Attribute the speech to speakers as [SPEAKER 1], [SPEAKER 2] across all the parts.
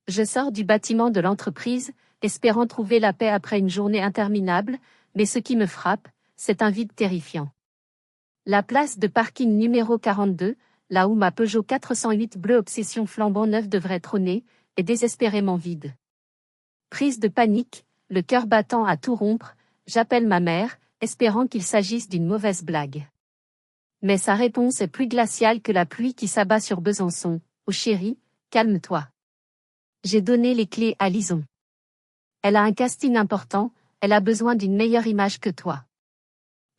[SPEAKER 1] Je sors du bâtiment de l'entreprise, espérant trouver la paix après une journée interminable, mais ce qui me frappe, c'est un vide terrifiant. La place de parking numéro 42, là où ma Peugeot 408 Bleu Obsession flambant neuve devrait trôner, est désespérément vide. Prise de panique, le cœur battant à tout rompre, j'appelle ma mère, espérant qu'il s'agisse d'une mauvaise blague. Mais sa réponse est plus glaciale que la pluie qui s'abat sur Besançon. « Oh chérie, calme-toi. J'ai donné les clés à Lison. Elle a un casting important, elle a besoin d'une meilleure image que toi.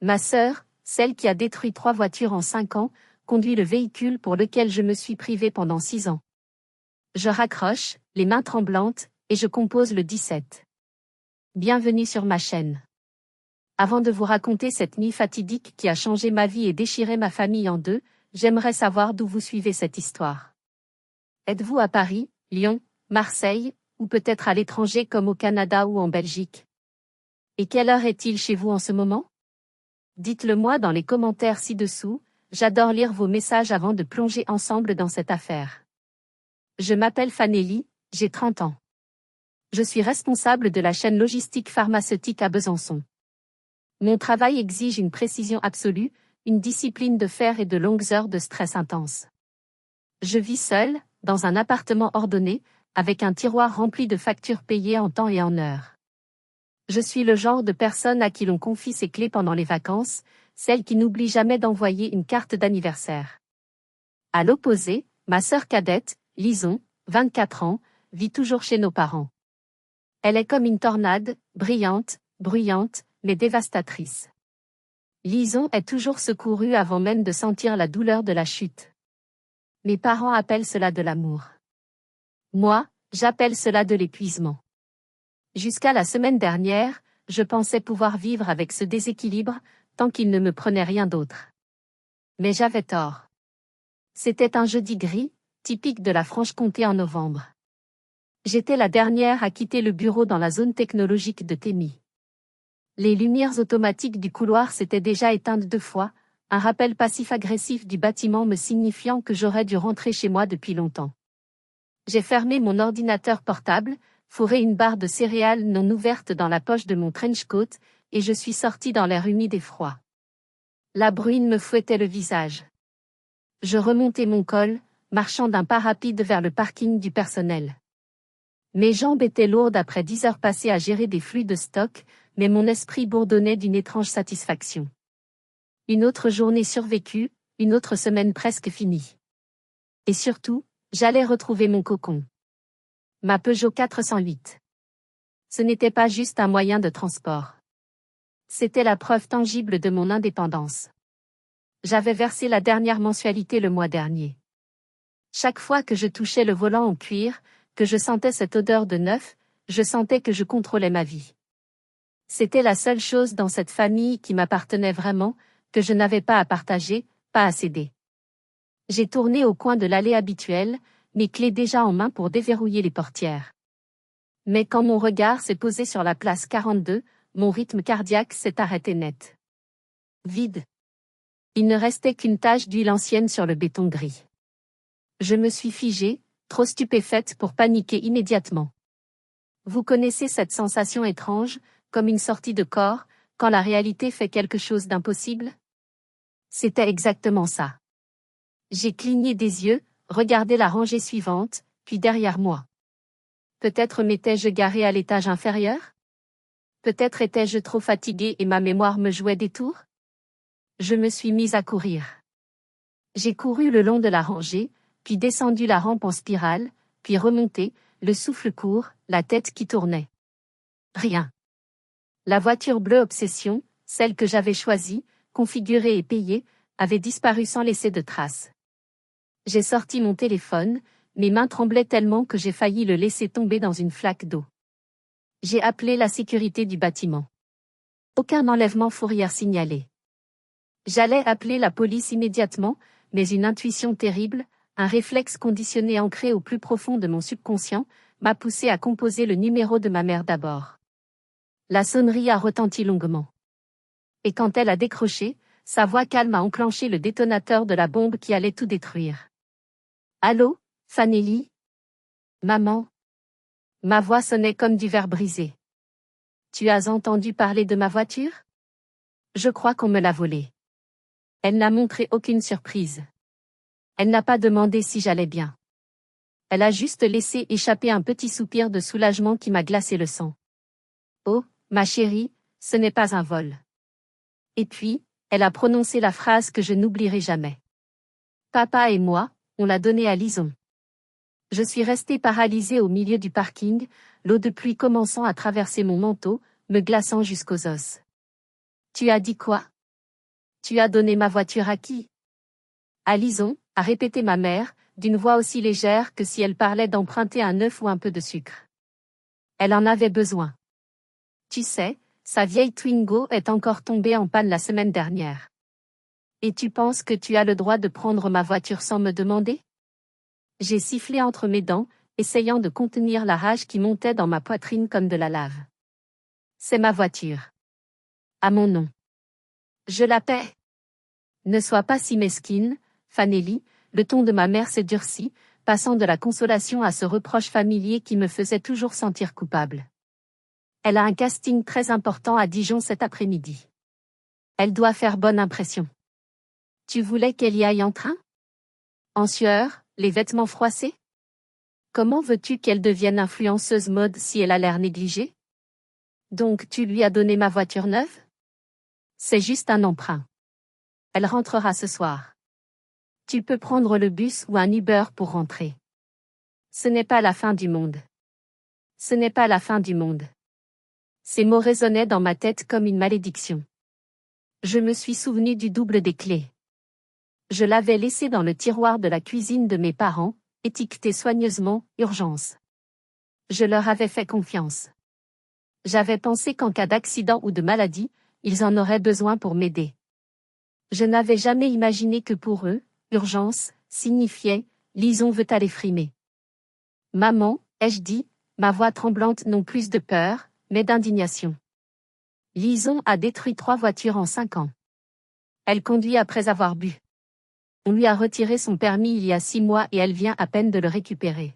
[SPEAKER 1] Ma sœur, celle qui a détruit 3 voitures en 5 ans, conduit le véhicule pour lequel je me suis privée pendant 6 ans. » Je raccroche, les mains tremblantes, et je compose le 17. Bienvenue sur ma chaîne. Avant de vous raconter cette nuit fatidique qui a changé ma vie et déchiré ma famille en deux, j'aimerais savoir d'où vous suivez cette histoire. Êtes-vous à Paris, Lyon, Marseille, ou peut-être à l'étranger comme au Canada ou en Belgique? Et quelle heure est-il chez vous en ce moment? Dites-le moi dans les commentaires ci-dessous, j'adore lire vos messages avant de plonger ensemble dans cette affaire. Je m'appelle Fanelli, j'ai 30 ans. Je suis responsable de la chaîne logistique pharmaceutique à Besançon. Mon travail exige une précision absolue, une discipline de fer et de longues heures de stress intense. Je vis seule, dans un appartement ordonné, avec un tiroir rempli de factures payées en temps et en heure. Je suis le genre de personne à qui l'on confie ses clés pendant les vacances, celle qui n'oublie jamais d'envoyer une carte d'anniversaire. À l'opposé, ma sœur cadette, Lison, 24 ans, vit toujours chez nos parents. Elle est comme une tornade, brillante, bruyante, mais dévastatrice. Lison est toujours secourue avant même de sentir la douleur de la chute. Mes parents appellent cela de l'amour. Moi, j'appelle cela de l'épuisement. Jusqu'à la semaine dernière, je pensais pouvoir vivre avec ce déséquilibre, tant qu'il ne me prenait rien d'autre. Mais j'avais tort. C'était un jeudi gris, typique de la Franche-Comté en novembre. J'étais la dernière à quitter le bureau dans la zone technologique de Témy. Les lumières automatiques du couloir s'étaient déjà éteintes 2 fois, un rappel passif-agressif du bâtiment me signifiant que j'aurais dû rentrer chez moi depuis longtemps. J'ai fermé mon ordinateur portable, fourré une barre de céréales non ouverte dans la poche de mon trench-coat, et je suis sorti dans l'air humide et froid. La bruine me fouettait le visage. Je remontais mon col, marchant d'un pas rapide vers le parking du personnel. Mes jambes étaient lourdes après 10 heures passées à gérer des flux de stock, mais mon esprit bourdonnait d'une étrange satisfaction. Une autre journée survécue, une autre semaine presque finie. Et surtout, j'allais retrouver mon cocon. Ma Peugeot 408. Ce n'était pas juste un moyen de transport. C'était la preuve tangible de mon indépendance. J'avais versé la dernière mensualité le mois dernier. Chaque fois que je touchais le volant en cuir, que je sentais cette odeur de neuf, je sentais que je contrôlais ma vie. C'était la seule chose dans cette famille qui m'appartenait vraiment, que je n'avais pas à partager, pas à céder. J'ai tourné au coin de l'allée habituelle, mes clés déjà en main pour déverrouiller les portières. Mais quand mon regard s'est posé sur la place 42, mon rythme cardiaque s'est arrêté net. Vide. Il ne restait qu'une tache d'huile ancienne sur le béton gris. Je me suis figée, trop stupéfaite pour paniquer immédiatement. Vous connaissez cette sensation étrange, comme une sortie de corps, quand la réalité fait quelque chose d'impossible? C'était exactement ça. J'ai cligné des yeux, regardé la rangée suivante, puis derrière moi. Peut-être m'étais-je garée à l'étage inférieur? Peut-être étais-je trop fatiguée et ma mémoire me jouait des tours? Je me suis mise à courir. J'ai couru le long de la rangée, puis descendu la rampe en spirale, puis remonté, le souffle court, la tête qui tournait. Rien. La voiture bleue Obsession, celle que j'avais choisie, configurée et payée, avait disparu sans laisser de traces. J'ai sorti mon téléphone, mes mains tremblaient tellement que j'ai failli le laisser tomber dans une flaque d'eau. J'ai appelé la sécurité du bâtiment. Aucun enlèvement fourrière signalé. J'allais appeler la police immédiatement, mais une intuition terrible, un réflexe conditionné ancré au plus profond de mon subconscient, m'a poussé à composer le numéro de ma mère d'abord. La sonnerie a retenti longuement. Et quand elle a décroché, sa voix calme a enclenché le détonateur de la bombe qui allait tout détruire. Allô, Fanelli? Maman? Ma voix sonnait comme du verre brisé. Tu as entendu parler de ma voiture? Je crois qu'on me l'a volée. Elle n'a montré aucune surprise. Elle n'a pas demandé si j'allais bien. Elle a juste laissé échapper un petit soupir de soulagement qui m'a glacé le sang. Oh, ma chérie, ce n'est pas un vol. Et puis, elle a prononcé la phrase que je n'oublierai jamais. Papa et moi, on l'a donnée à Lison. Je suis restée paralysée au milieu du parking, l'eau de pluie commençant à traverser mon manteau, me glaçant jusqu'aux os. Tu as dit quoi? Tu as donné ma voiture à qui? À Lison, a répété ma mère, d'une voix aussi légère que si elle parlait d'emprunter un œuf ou un peu de sucre. Elle en avait besoin. Tu sais, sa vieille Twingo est encore tombée en panne la semaine dernière. Et tu penses que tu as le droit de prendre ma voiture sans me demander? J'ai sifflé entre mes dents, essayant de contenir la rage qui montait dans ma poitrine comme de la lave. C'est ma voiture. À mon nom. Je la paie. Ne sois pas si mesquine, Fanelli, le ton de ma mère s'est durci, passant de la consolation à ce reproche familier qui me faisait toujours sentir coupable. Elle a un casting très important à Dijon cet après-midi. Elle doit faire bonne impression. Tu voulais qu'elle y aille en train? En sueur, les vêtements froissés? Comment veux-tu qu'elle devienne influenceuse mode si elle a l'air négligée? Donc tu lui as donné ma voiture neuve? C'est juste un emprunt. Elle rentrera ce soir. Tu peux prendre le bus ou un Uber pour rentrer. Ce n'est pas la fin du monde. Ce n'est pas la fin du monde. Ces mots résonnaient dans ma tête comme une malédiction. Je me suis souvenu du double des clés. Je l'avais laissé dans le tiroir de la cuisine de mes parents, étiqueté soigneusement « Urgence ». Je leur avais fait confiance. J'avais pensé qu'en cas d'accident ou de maladie, ils en auraient besoin pour m'aider. Je n'avais jamais imaginé que pour eux, urgence signifiait « Lison veut aller frimer ». Maman, ai-je dit, ma voix tremblante non plus de peur, mais d'indignation. Lison a détruit 3 voitures en 5 ans. Elle conduit après avoir bu. On lui a retiré son permis il y a 6 mois et elle vient à peine de le récupérer.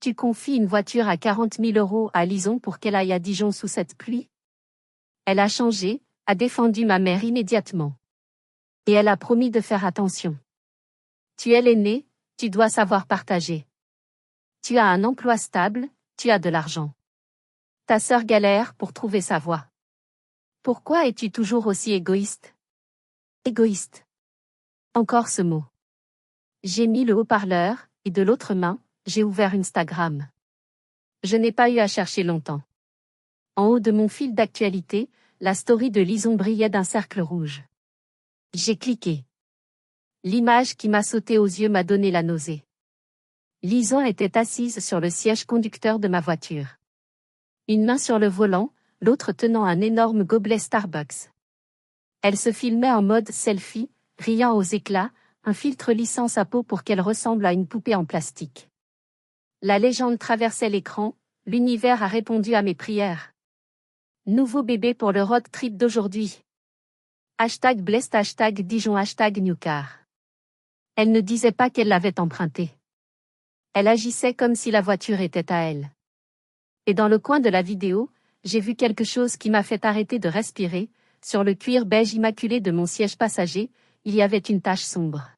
[SPEAKER 1] Tu confies une voiture à 40 000 € à Lison pour qu'elle aille à Dijon sous cette pluie? Elle a changé, a défendu ma mère immédiatement. Et elle a promis de faire attention. Tu es l'aîné, tu dois savoir partager. Tu as un emploi stable, tu as de l'argent. Ta sœur galère pour trouver sa voie. Pourquoi es-tu toujours aussi égoïste? Égoïste. Encore ce mot. J'ai mis le haut-parleur, et de l'autre main, j'ai ouvert Instagram. Je n'ai pas eu à chercher longtemps. En haut de mon fil d'actualité, la story de Lison brillait d'un cercle rouge. J'ai cliqué. L'image qui m'a sauté aux yeux m'a donné la nausée. Lison était assise sur le siège conducteur de ma voiture. Une main sur le volant, l'autre tenant un énorme gobelet Starbucks. Elle se filmait en mode selfie, riant aux éclats, un filtre lissant sa peau pour qu'elle ressemble à une poupée en plastique. La légende traversait l'écran, l'univers a répondu à mes prières. Nouveau bébé pour le road trip d'aujourd'hui. #blessed #Dijon #Newcar. Elle ne disait pas qu'elle l'avait emprunté. Elle agissait comme si la voiture était à elle. Et dans le coin de la vidéo, j'ai vu quelque chose qui m'a fait arrêter de respirer. Sur le cuir beige immaculé de mon siège passager, il y avait une tache sombre.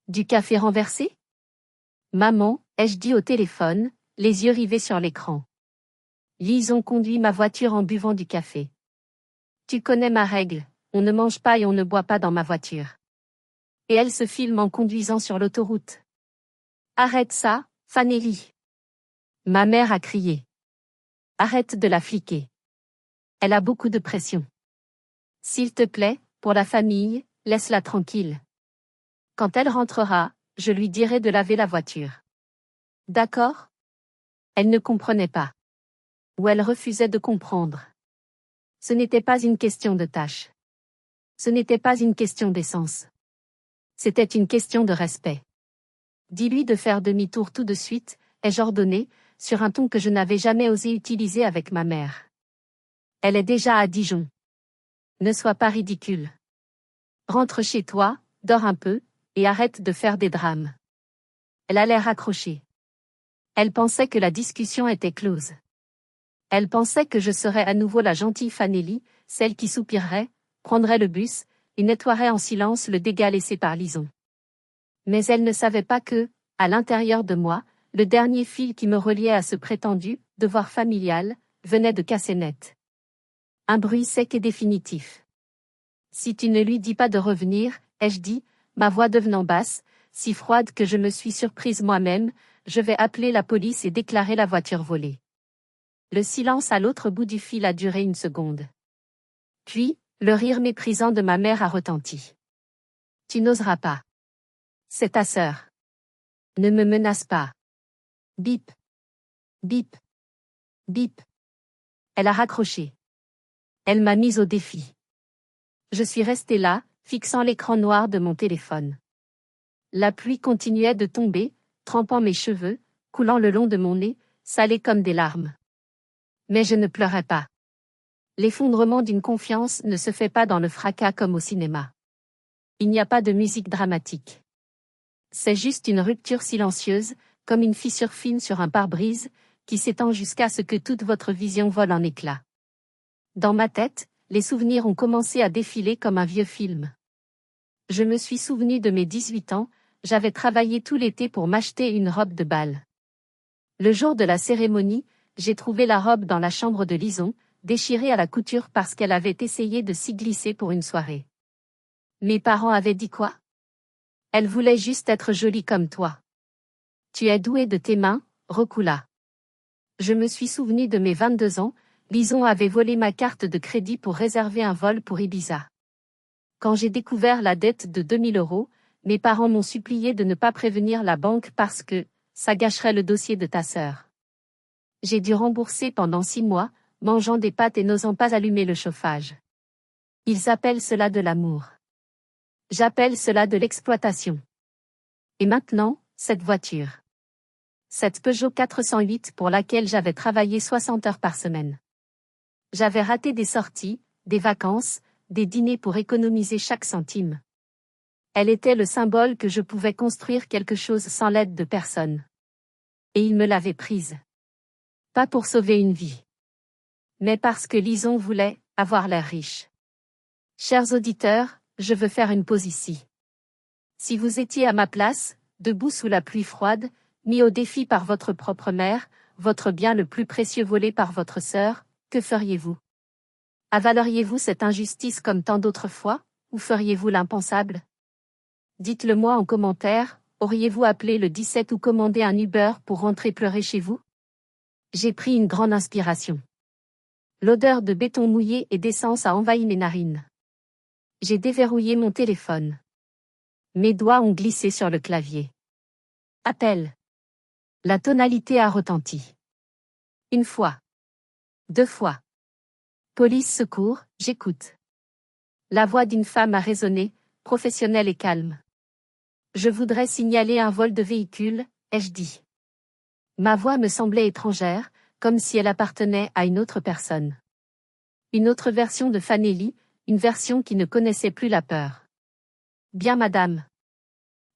[SPEAKER 1] Du café renversé? Maman, ai-je dit au téléphone, les yeux rivés sur l'écran. Lison conduit ma voiture en buvant du café. Tu connais ma règle, on ne mange pas et on ne boit pas dans ma voiture. Et elle se filme en conduisant sur l'autoroute. Arrête ça, Fanelli. Ma mère a crié. Arrête de la fliquer. Elle a beaucoup de pression. S'il te plaît, pour la famille, laisse-la tranquille. Quand elle rentrera, je lui dirai de laver la voiture. D'accord? Elle ne comprenait pas. Ou elle refusait de comprendre. Ce n'était pas une question de tâche. Ce n'était pas une question d'essence. C'était une question de respect. Dis-lui de faire demi-tour tout de suite, ai-je ordonné, sur un ton que je n'avais jamais osé utiliser avec ma mère. Elle est déjà à Dijon. Ne sois pas ridicule. Rentre chez toi, dors un peu, et arrête de faire des drames. Elle a l'air accrochée. Elle pensait que la discussion était close. Elle pensait que je serais à nouveau la gentille Fanelli, celle qui soupirerait, prendrait le bus, et nettoierait en silence le dégât laissé par Lison. Mais elle ne savait pas que, à l'intérieur de moi, le dernier fil qui me reliait à ce prétendu devoir familial venait de casser net. Un bruit sec et définitif. Si tu ne lui dis pas de revenir, ai-je dit, ma voix devenant basse, si froide que je me suis surprise moi-même, je vais appeler la police et déclarer la voiture volée. Le silence à l'autre bout du fil a duré une seconde. Puis, le rire méprisant de ma mère a retenti. Tu n'oseras pas. C'est ta sœur. Ne me menace pas. Bip. Bip. Bip. Elle a raccroché. Elle m'a mise au défi. Je suis restée là, fixant l'écran noir de mon téléphone. La pluie continuait de tomber, trempant mes cheveux, coulant le long de mon nez, salée comme des larmes. Mais je ne pleurais pas. L'effondrement d'une confiance ne se fait pas dans le fracas comme au cinéma. Il n'y a pas de musique dramatique. C'est juste une rupture silencieuse, comme une fissure fine sur un pare-brise, qui s'étend jusqu'à ce que toute votre vision vole en éclats. Dans ma tête, les souvenirs ont commencé à défiler comme un vieux film. Je me suis souvenu de mes 18 ans, j'avais travaillé tout l'été pour m'acheter une robe de bal. Le jour de la cérémonie, j'ai trouvé la robe dans la chambre de Lison, déchirée à la couture parce qu'elle avait essayé de s'y glisser pour une soirée. Mes parents avaient dit quoi? Elle voulait juste être jolie comme toi. Tu es douée de tes mains, Recula. Je me suis souvenu de mes 22 ans, Lison avait volé ma carte de crédit pour réserver un vol pour Ibiza. Quand j'ai découvert la dette de 2000 €, mes parents m'ont supplié de ne pas prévenir la banque parce que ça gâcherait le dossier de ta sœur. J'ai dû rembourser pendant 6 mois, mangeant des pâtes et n'osant pas allumer le chauffage. Ils appellent cela de l'amour. J'appelle cela de l'exploitation. Et maintenant, cette voiture. Cette Peugeot 408 pour laquelle j'avais travaillé 60 heures par semaine. J'avais raté des sorties, des vacances, des dîners pour économiser chaque centime. Elle était le symbole que je pouvais construire quelque chose sans l'aide de personne. Et il me l'avait prise. Pas pour sauver une vie. Mais parce que Lison voulait avoir l'air riche. Chers auditeurs, je veux faire une pause ici. Si vous étiez à ma place, debout sous la pluie froide, mis au défi par votre propre mère, votre bien le plus précieux volé par votre sœur, que feriez-vous? Avaleriez-vous cette injustice comme tant d'autres fois, ou feriez-vous l'impensable? Dites-le moi en commentaire, auriez-vous appelé le 17 ou commandé un Uber pour rentrer pleurer chez vous? J'ai pris une grande inspiration. L'odeur de béton mouillé et d'essence a envahi mes narines. J'ai déverrouillé mon téléphone. Mes doigts ont glissé sur le clavier. Appel. La tonalité a retenti. Une fois. 2 fois. Police secours, j'écoute. La voix d'une femme a résonné, professionnelle et calme. Je voudrais signaler un vol de véhicule, ai-je dit. Ma voix me semblait étrangère, comme si elle appartenait à une autre personne. Une autre version de Fanelli, une version qui ne connaissait plus la peur. Bien madame.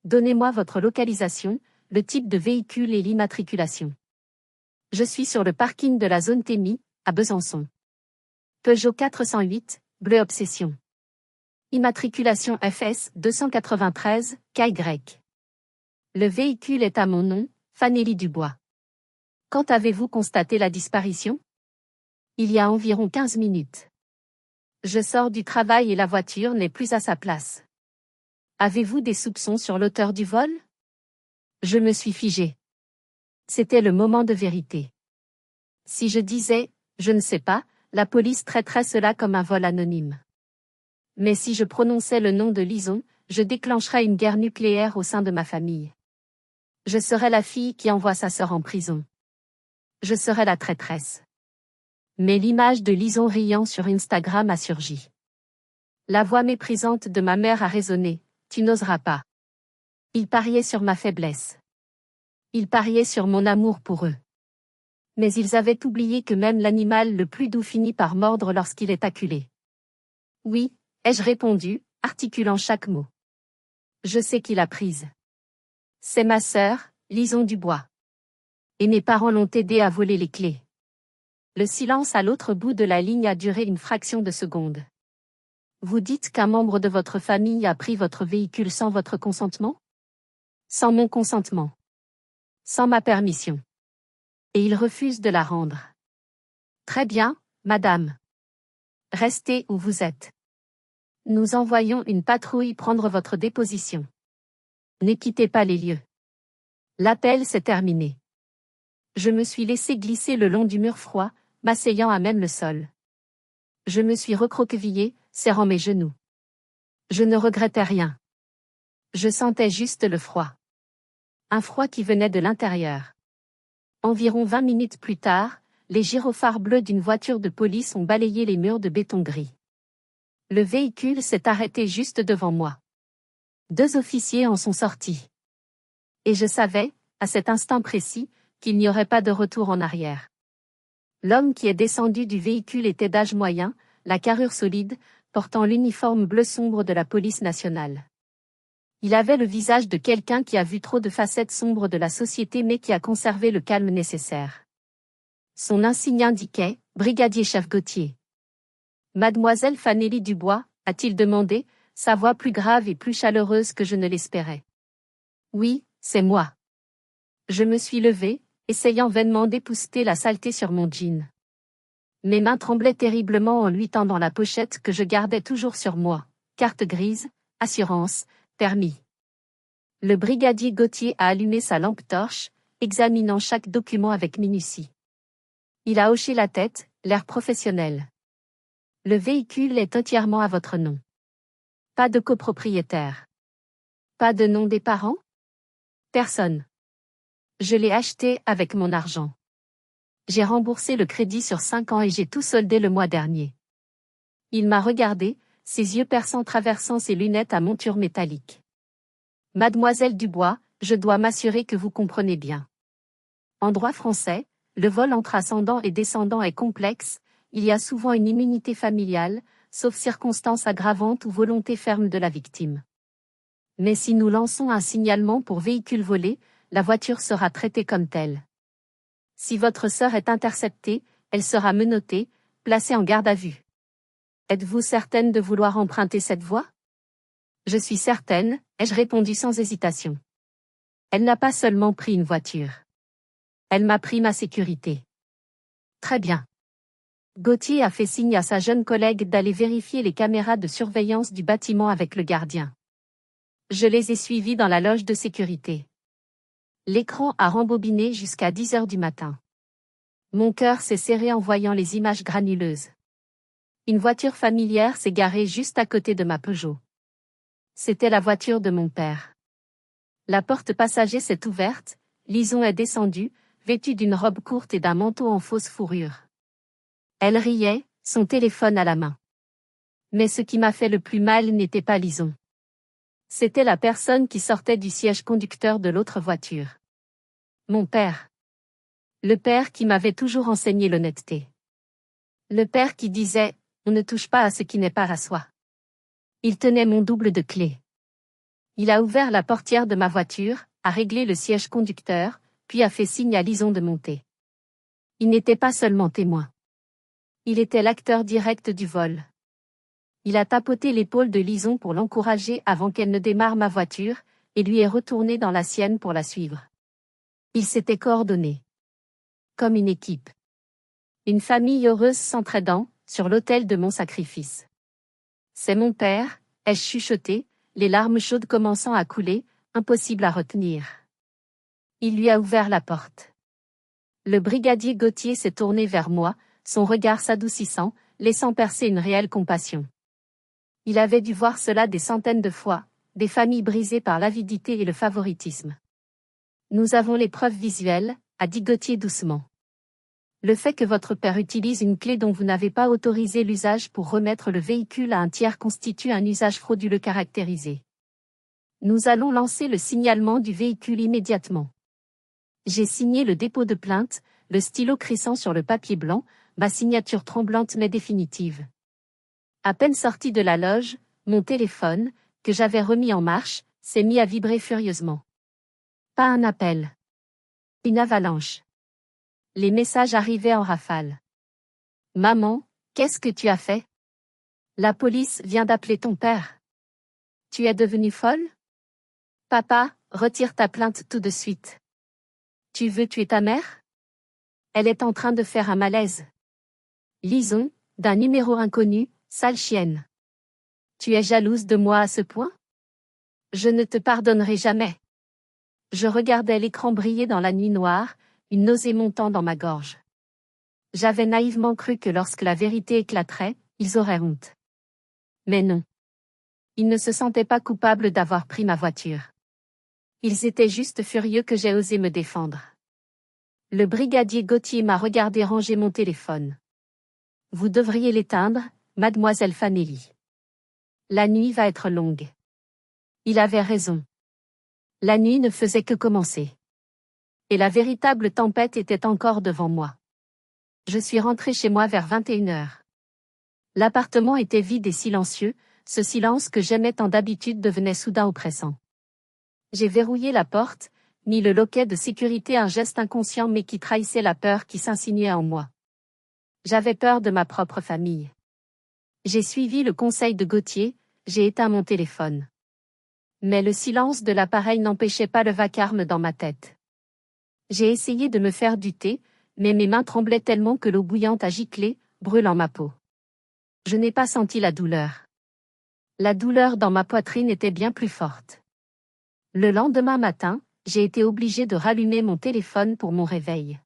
[SPEAKER 1] Donnez-moi votre localisation, le type de véhicule et l'immatriculation. Je suis sur le parking de la zone Témy, à Besançon. Peugeot 408, bleu obsession. Immatriculation FS 293, KY. Le véhicule est à mon nom, Fanelli Dubois. Quand avez-vous constaté la disparition? Il y a environ 15 minutes. Je sors du travail et la voiture n'est plus à sa place. Avez-vous des soupçons sur l'auteur du vol? Je me suis figé. C'était le moment de vérité. Si je disais, je ne sais pas, la police traiterait cela comme un vol anonyme. Mais si je prononçais le nom de Lison, je déclencherais une guerre nucléaire au sein de ma famille. Je serais la fille qui envoie sa sœur en prison. Je serais la traîtresse. Mais l'image de Lison riant sur Instagram a surgi. La voix méprisante de ma mère a résonné, tu n'oseras pas. Ils pariaient sur ma faiblesse. Ils pariaient sur mon amour pour eux. Mais ils avaient oublié que même l'animal le plus doux finit par mordre lorsqu'il est acculé. Oui, ai-je répondu, articulant chaque mot. Je sais qui l'a prise. C'est ma sœur, Lison Dubois. Et mes parents l'ont aidé à voler les clés. Le silence à l'autre bout de la ligne a duré une fraction de seconde. Vous dites qu'un membre de votre famille a pris votre véhicule sans votre consentement? Sans mon consentement. Sans ma permission. Et il refuse de la rendre. Très bien, madame. Restez où vous êtes. Nous envoyons une patrouille prendre votre déposition. Ne quittez pas les lieux. L'appel s'est terminé. Je me suis laissé glisser le long du mur froid, m'asseyant à même le sol. Je me suis recroquevillé, serrant mes genoux. Je ne regrettais rien. Je sentais juste le froid. Un froid qui venait de l'intérieur. Environ 20 minutes plus tard, les gyrophares bleus d'une voiture de police ont balayé les murs de béton gris. Le véhicule s'est arrêté juste devant moi. 2 officiers en sont sortis. Et je savais, à cet instant précis, qu'il n'y aurait pas de retour en arrière. L'homme qui est descendu du véhicule était d'âge moyen, la carrure solide, portant l'uniforme bleu sombre de la police nationale. Il avait le visage de quelqu'un qui a vu trop de facettes sombres de la société mais qui a conservé le calme nécessaire. Son insigne indiquait « Brigadier-chef Gauthier ». « Mademoiselle Fanélie Dubois » a-t-il demandé, sa voix plus grave et plus chaleureuse que je ne l'espérais. « Oui, c'est moi. » Je me suis levée, essayant vainement d'épousseter la saleté sur mon jean. Mes mains tremblaient terriblement en lui tendant la pochette que je gardais toujours sur moi. Carte grise, assurance, permis. Le brigadier Gauthier a allumé sa lampe torche, examinant chaque document avec minutie. Il a hoché la tête, l'air professionnel. Le véhicule est entièrement à votre nom. Pas de copropriétaire. Pas de nom des parents? Personne. Je l'ai acheté avec mon argent. J'ai remboursé le crédit sur 5 ans et j'ai tout soldé le mois dernier. Il m'a regardé, ses yeux perçants traversant ses lunettes à monture métallique. Mademoiselle Dubois, je dois m'assurer que vous comprenez bien. En droit français, le vol entre ascendant et descendant est complexe, il y a souvent une immunité familiale, sauf circonstances aggravantes ou volonté ferme de la victime. Mais si nous lançons un signalement pour véhicule volé, la voiture sera traitée comme telle. Si votre sœur est interceptée, elle sera menottée, placée en garde à vue. Êtes-vous certaine de vouloir emprunter cette voie? Je suis certaine, ai-je répondu sans hésitation. Elle n'a pas seulement pris une voiture. Elle m'a pris ma sécurité. Très bien. Gauthier a fait signe à sa jeune collègue d'aller vérifier les caméras de surveillance du bâtiment avec le gardien. Je les ai suivis dans la loge de sécurité. L'écran a rembobiné jusqu'à 10 heures du matin. Mon cœur s'est serré en voyant les images granuleuses. Une voiture familière s'est garée juste à côté de ma Peugeot. C'était la voiture de mon père. La porte passager s'est ouverte, Lison est descendue, vêtue d'une robe courte et d'un manteau en fausse fourrure. Elle riait, son téléphone à la main. Mais ce qui m'a fait le plus mal n'était pas Lison. C'était la personne qui sortait du siège conducteur de l'autre voiture. Mon père. Le père qui m'avait toujours enseigné l'honnêteté. Le père qui disait « On ne touche pas à ce qui n'est pas à soi ». Il tenait mon double de clés. Il a ouvert la portière de ma voiture, a réglé le siège conducteur, puis a fait signe à Lison de monter. Il n'était pas seulement témoin. Il était l'acteur direct du vol. Il a tapoté l'épaule de Lison pour l'encourager avant qu'elle ne démarre ma voiture, et lui est retourné dans la sienne pour la suivre. Ils s'étaient coordonnés. Comme une équipe. Une famille heureuse s'entraidant, sur l'autel de mon sacrifice. C'est mon père, ai-je chuchoté, les larmes chaudes commençant à couler, impossible à retenir. Il lui a ouvert la porte. Le brigadier Gauthier s'est tourné vers moi, son regard s'adoucissant, laissant percer une réelle compassion. Il avait dû voir cela des centaines de fois, des familles brisées par l'avidité et le favoritisme. Nous avons les preuves visuelles, a dit Gauthier doucement. Le fait que votre père utilise une clé dont vous n'avez pas autorisé l'usage pour remettre le véhicule à un tiers constitue un usage frauduleux caractérisé. Nous allons lancer le signalement du véhicule immédiatement. J'ai signé le dépôt de plainte, le stylo crissant sur le papier blanc, ma signature tremblante mais définitive. À peine sorti de la loge, mon téléphone, que j'avais remis en marche, s'est mis à vibrer furieusement. Pas un appel. Une avalanche. Les messages arrivaient en rafale. Maman, qu'est-ce que tu as fait? La police vient d'appeler ton père. Tu es devenue folle? Papa, retire ta plainte tout de suite. Tu veux tuer ta mère? Elle est en train de faire un malaise. Lison, d'un numéro inconnu, sale chienne. Tu es jalouse de moi à ce point? Je ne te pardonnerai jamais. Je regardais l'écran briller dans la nuit noire, une nausée montant dans ma gorge. J'avais naïvement cru que lorsque la vérité éclaterait, ils auraient honte. Mais non. Ils ne se sentaient pas coupables d'avoir pris ma voiture. Ils étaient juste furieux que j'ai osé me défendre. Le brigadier Gauthier m'a regardé ranger mon téléphone. Vous devriez l'éteindre, mademoiselle Fanelli. La nuit va être longue. Il avait raison. La nuit ne faisait que commencer. Et la véritable tempête était encore devant moi. Je suis rentrée chez moi vers 21h. L'appartement était vide et silencieux, ce silence que j'aimais tant d'habitude devenait soudain oppressant. J'ai verrouillé la porte, mis le loquet de sécurité, un geste inconscient mais qui trahissait la peur qui s'insinuait en moi. J'avais peur de ma propre famille. J'ai suivi le conseil de Gauthier, j'ai éteint mon téléphone. Mais le silence de l'appareil n'empêchait pas le vacarme dans ma tête. J'ai essayé de me faire du thé, mais mes mains tremblaient tellement que l'eau bouillante a giclé, brûlant ma peau. Je n'ai pas senti la douleur. La douleur dans ma poitrine était bien plus forte. Le lendemain matin, j'ai été obligée de rallumer mon téléphone pour mon réveil.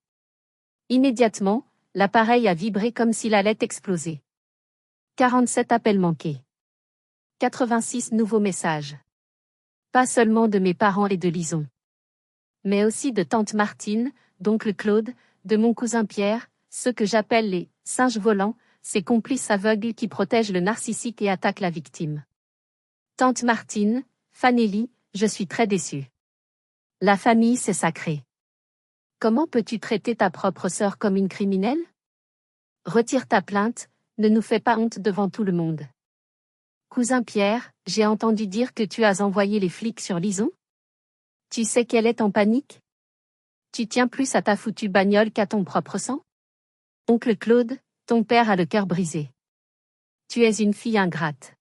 [SPEAKER 1] Immédiatement, l'appareil a vibré comme s'il allait exploser. 47 appels manqués. 86 nouveaux messages. Pas seulement de mes parents et de Lison. Mais aussi de tante Martine, d'oncle Claude, de mon cousin Pierre, ceux que j'appelle les « singes volants », ces complices aveugles qui protègent le narcissique et attaquent la victime. Tante Martine, Fanelli, je suis très déçue. La famille, c'est sacré. Comment peux-tu traiter ta propre sœur comme une criminelle? Retire ta plainte, ne nous fais pas honte devant tout le monde. Cousin Pierre, j'ai entendu dire que tu as envoyé les flics sur Lison? Tu sais qu'elle est en panique? Tu tiens plus à ta foutue bagnole qu'à ton propre sang? Oncle Claude, ton père a le cœur brisé. Tu es une fille ingrate.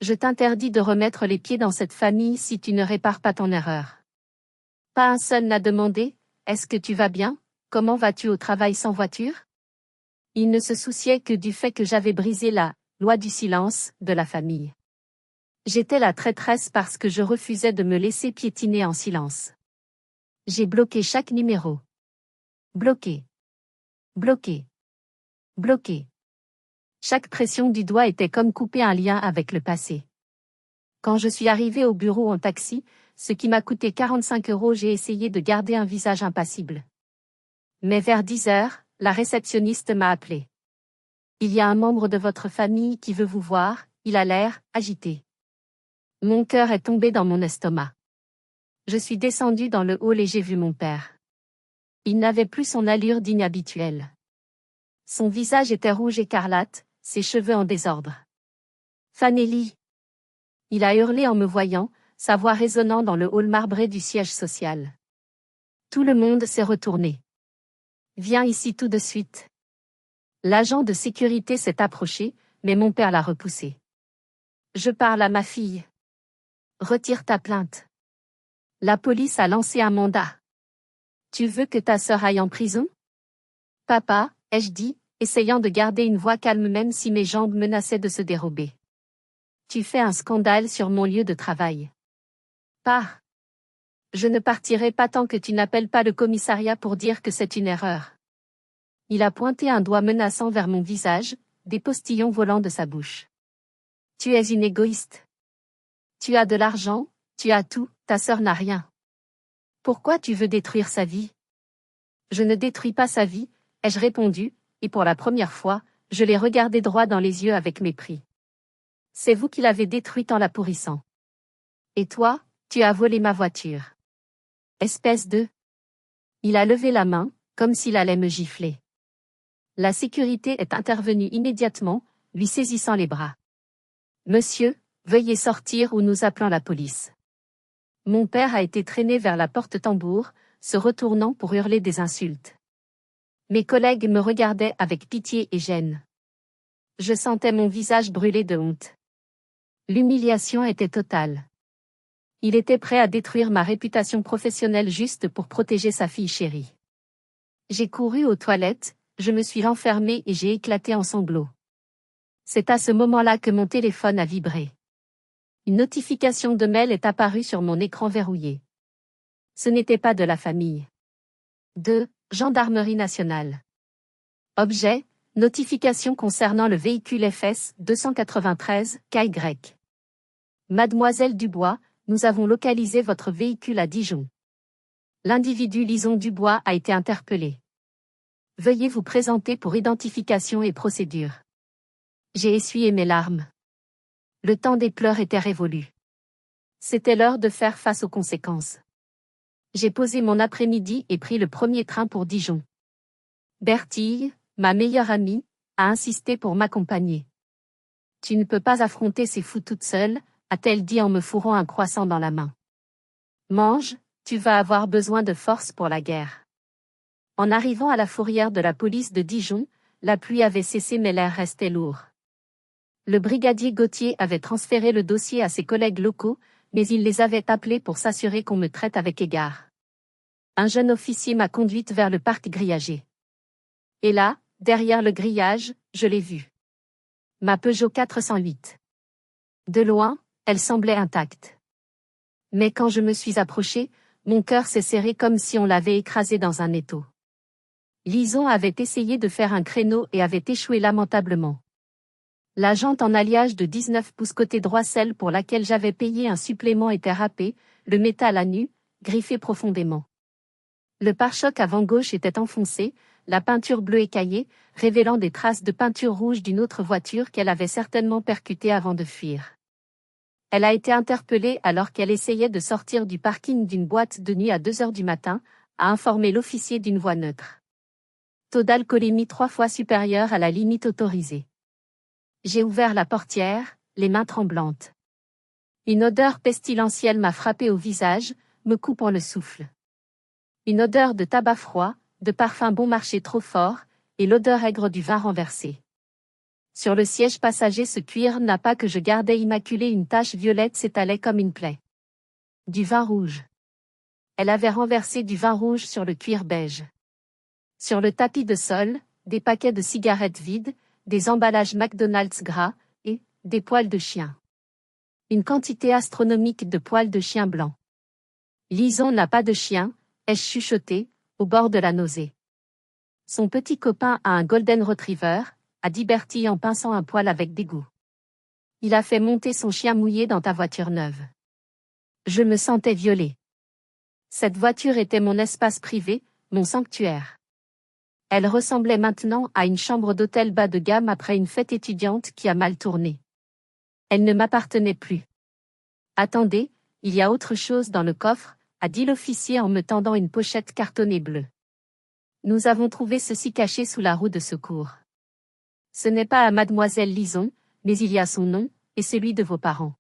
[SPEAKER 1] Je t'interdis de remettre les pieds dans cette famille si tu ne répares pas ton erreur. Pas un seul n'a demandé, est-ce que tu vas bien, comment vas-tu au travail sans voiture? Il ne se souciait que du fait que j'avais brisé la loi du silence de la famille. J'étais la traîtresse parce que je refusais de me laisser piétiner en silence. J'ai bloqué chaque numéro. Bloqué. Bloqué. Bloqué. Chaque pression du doigt était comme couper un lien avec le passé. Quand je suis arrivée au bureau en taxi, ce qui m'a coûté 45 €, j'ai essayé de garder un visage impassible. Mais vers 10h, la réceptionniste m'a appelé. Il y a un membre de votre famille qui veut vous voir, il a l'air agité. Mon cœur est tombé dans mon estomac. Je suis descendue dans le hall et j'ai vu mon père. Il n'avait plus son allure d'inhabituel. Son visage était rouge écarlate, ses cheveux en désordre. Fanelli. Il a hurlé en me voyant, sa voix résonnant dans le hall marbré du siège social. Tout le monde s'est retourné. Viens ici tout de suite. L'agent de sécurité s'est approché, mais mon père l'a repoussé. Je parle à ma fille. Retire ta plainte. La police a lancé un mandat. Tu veux que ta sœur aille en prison? Papa, ai-je dit, essayant de garder une voix calme même si mes jambes menaçaient de se dérober. Tu fais un scandale sur mon lieu de travail. Pars. Je ne partirai pas tant que tu n'appelles pas le commissariat pour dire que c'est une erreur. Il a pointé un doigt menaçant vers mon visage, des postillons volant de sa bouche. Tu es une égoïste. Tu as de l'argent, tu as tout, ta sœur n'a rien. Pourquoi tu veux détruire sa vie? Je ne détruis pas sa vie, ai-je répondu, et pour la première fois, je l'ai regardé droit dans les yeux avec mépris. C'est vous qui l'avez détruite en la pourrissant. Et toi, tu as volé ma voiture. Espèce de... Il a levé la main, comme s'il allait me gifler. La sécurité est intervenue immédiatement, lui saisissant les bras. Monsieur, veuillez sortir ou nous appelons la police. Mon père a été traîné vers la porte-tambour, se retournant pour hurler des insultes. Mes collègues me regardaient avec pitié et gêne. Je sentais mon visage brûler de honte. L'humiliation était totale. Il était prêt à détruire ma réputation professionnelle juste pour protéger sa fille chérie. J'ai couru aux toilettes, je me suis renfermée et j'ai éclaté en sanglots. C'est à ce moment-là que mon téléphone a vibré. Une notification de mail est apparue sur mon écran verrouillé. Ce n'était pas de la famille. 2. Gendarmerie nationale. Objet, notification concernant le véhicule FS 293 KY. Mademoiselle Dubois, nous avons localisé votre véhicule à Dijon. L'individu Lison Dubois a été interpellé. Veuillez vous présenter pour identification et procédure. J'ai essuyé mes larmes. Le temps des pleurs était révolu. C'était l'heure de faire face aux conséquences. J'ai posé mon après-midi et pris le premier train pour Dijon. Bertille, ma meilleure amie, a insisté pour m'accompagner. Tu ne peux pas affronter ces fous toute seule, a-t-elle dit en me fourrant un croissant dans la main. Mange, tu vas avoir besoin de force pour la guerre. En arrivant à la fourrière de la police de Dijon, la pluie avait cessé mais l'air restait lourd. Le brigadier Gauthier avait transféré le dossier à ses collègues locaux, mais il les avait appelés pour s'assurer qu'on me traite avec égard. Un jeune officier m'a conduite vers le parc grillagé. Et là, derrière le grillage, je l'ai vue. Ma Peugeot 408. De loin, elle semblait intacte. Mais quand je me suis approchée, mon cœur s'est serré comme si on l'avait écrasé dans un étau. Lison avait essayé de faire un créneau et avait échoué lamentablement. La jante en alliage de 19 pouces côté droit, celle pour laquelle j'avais payé un supplément, était râpée, le métal à nu, griffé profondément. Le pare-choc avant gauche était enfoncé, la peinture bleue écaillée, révélant des traces de peinture rouge d'une autre voiture qu'elle avait certainement percutée avant de fuir. Elle a été interpellée alors qu'elle essayait de sortir du parking d'une boîte de nuit à 2 heures du matin, a informé l'officier d'une voix neutre. Taux d'alcoolémie 3 fois supérieur à la limite autorisée. J'ai ouvert la portière, les mains tremblantes. Une odeur pestilentielle m'a frappé au visage, me coupant le souffle. Une odeur de tabac froid, de parfum bon marché trop fort, et l'odeur aigre du vin renversé. Sur le siège passager, ce cuir nappât que je gardais immaculé, une tache violette s'étalait comme une plaie. Du vin rouge. Elle avait renversé du vin rouge sur le cuir beige. Sur le tapis de sol, des paquets de cigarettes vides, des emballages McDonald's gras, et des poils de chien. Une quantité astronomique de poils de chien blancs. Lison n'a pas de chien, ai-je chuchoté, au bord de la nausée. Son petit copain a un Golden Retriever, a dit Bertie en pinçant un poil avec dégoût. Il a fait monter son chien mouillé dans ta voiture neuve. Je me sentais violée. Cette voiture était mon espace privé, mon sanctuaire. Elle ressemblait maintenant à une chambre d'hôtel bas de gamme après une fête étudiante qui a mal tourné. Elle ne m'appartenait plus. Attendez, il y a autre chose dans le coffre, a dit l'officier en me tendant une pochette cartonnée bleue. Nous avons trouvé ceci caché sous la roue de secours. Ce n'est pas à mademoiselle Lison, mais il y a son nom, et celui de vos parents.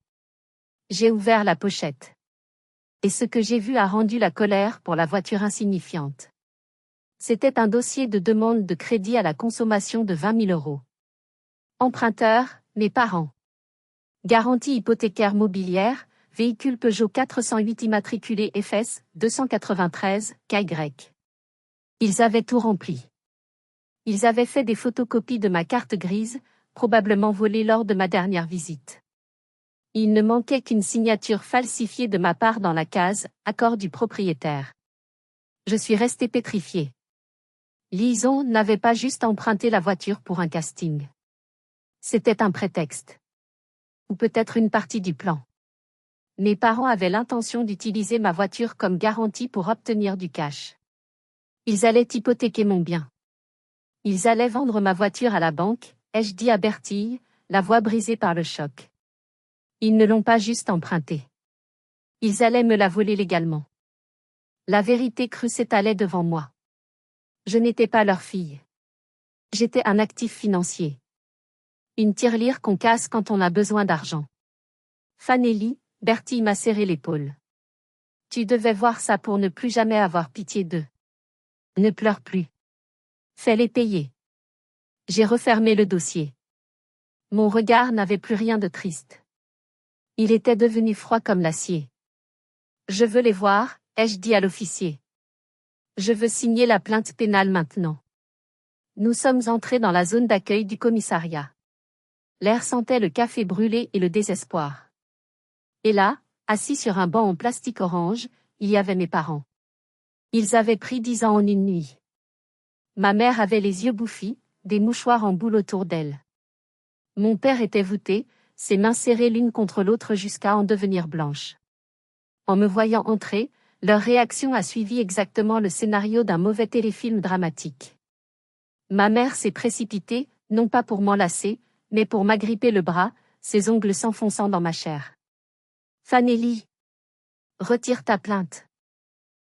[SPEAKER 1] J'ai ouvert la pochette. Et ce que j'ai vu a rendu la colère pour la voiture insignifiante. C'était un dossier de demande de crédit à la consommation de 20 000 €. Emprunteur, mes parents. Garantie hypothécaire mobilière, véhicule Peugeot 408 immatriculé FS 293 KY. Ils avaient tout rempli. Ils avaient fait des photocopies de ma carte grise, probablement volée lors de ma dernière visite. Il ne manquait qu'une signature falsifiée de ma part dans la case « Accord du propriétaire ». Je suis restée pétrifiée. Lison n'avait pas juste emprunté la voiture pour un casting. C'était un prétexte. Ou peut-être une partie du plan. Mes parents avaient l'intention d'utiliser ma voiture comme garantie pour obtenir du cash. Ils allaient hypothéquer mon bien. Ils allaient vendre ma voiture à la banque, ai-je dit à Bertille, la voix brisée par le choc. Ils ne l'ont pas juste empruntée. Ils allaient me la voler légalement. La vérité crue s'étalait devant moi. Je n'étais pas leur fille. J'étais un actif financier. Une tirelire qu'on casse quand on a besoin d'argent. Fanelli, Bertille m'a serré l'épaule. Tu devais voir ça pour ne plus jamais avoir pitié d'eux. Ne pleure plus. Fais-les payer. J'ai refermé le dossier. Mon regard n'avait plus rien de triste. Il était devenu froid comme l'acier. Je veux les voir, ai-je dit à l'officier. Je veux signer la plainte pénale maintenant. Nous sommes entrés dans la zone d'accueil du commissariat. L'air sentait le café brûlé et le désespoir. Et là, assis sur un banc en plastique orange, il y avait mes parents. Ils avaient pris 10 ans en une nuit. Ma mère avait les yeux bouffis, des mouchoirs en boule autour d'elle. Mon père était voûté, ses mains serrées l'une contre l'autre jusqu'à en devenir blanches. En me voyant entrer, leur réaction a suivi exactement le scénario d'un mauvais téléfilm dramatique. Ma mère s'est précipitée, non pas pour m'enlacer, mais pour m'agripper le bras, ses ongles s'enfonçant dans ma chair. Fanelli, retire ta plainte.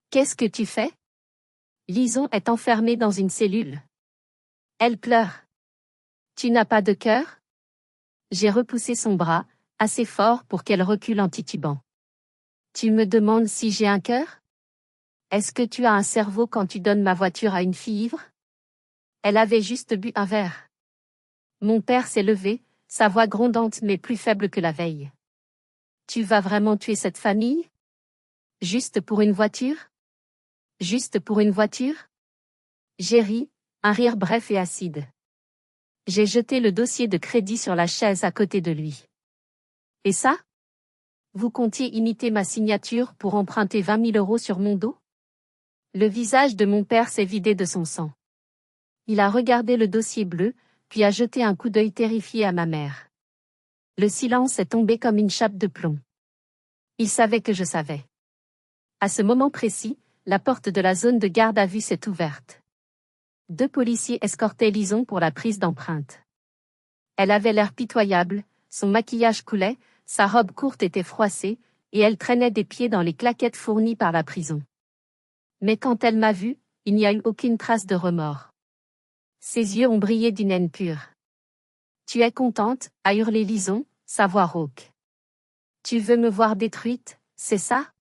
[SPEAKER 1] Qu'est-ce que tu fais? Lison est enfermée dans une cellule. Elle pleure. Tu n'as pas de cœur? J'ai repoussé son bras, assez fort pour qu'elle recule en titubant. Tu me demandes si j'ai un cœur? Est-ce que tu as un cerveau quand tu donnes ma voiture à une fille ivre? Elle avait juste bu un verre. Mon père s'est levé, sa voix grondante mais plus faible que la veille. Tu vas vraiment tuer cette famille? Juste pour une voiture? Juste pour une voiture? J'ai ri, un rire bref et acide. J'ai jeté le dossier de crédit sur la chaise à côté de lui. Et ça? Vous comptiez imiter ma signature pour emprunter 20 000 € sur mon dos? Le visage de mon père s'est vidé de son sang. Il a regardé le dossier bleu, puis a jeté un coup d'œil terrifié à ma mère. Le silence est tombé comme une chape de plomb. Il savait que je savais. À ce moment précis, la porte de la zone de garde à vue s'est ouverte. 2 policiers escortaient Lison pour la prise d'empreinte. Elle avait l'air pitoyable, son maquillage coulait, sa robe courte était froissée, et elle traînait des pieds dans les claquettes fournies par la prison. Mais quand elle m'a vue, il n'y a eu aucune trace de remords. Ses yeux ont brillé d'une haine pure. Tu es contente, a hurlé Lison, sa voix rauque. Tu veux me voir détruite, c'est ça?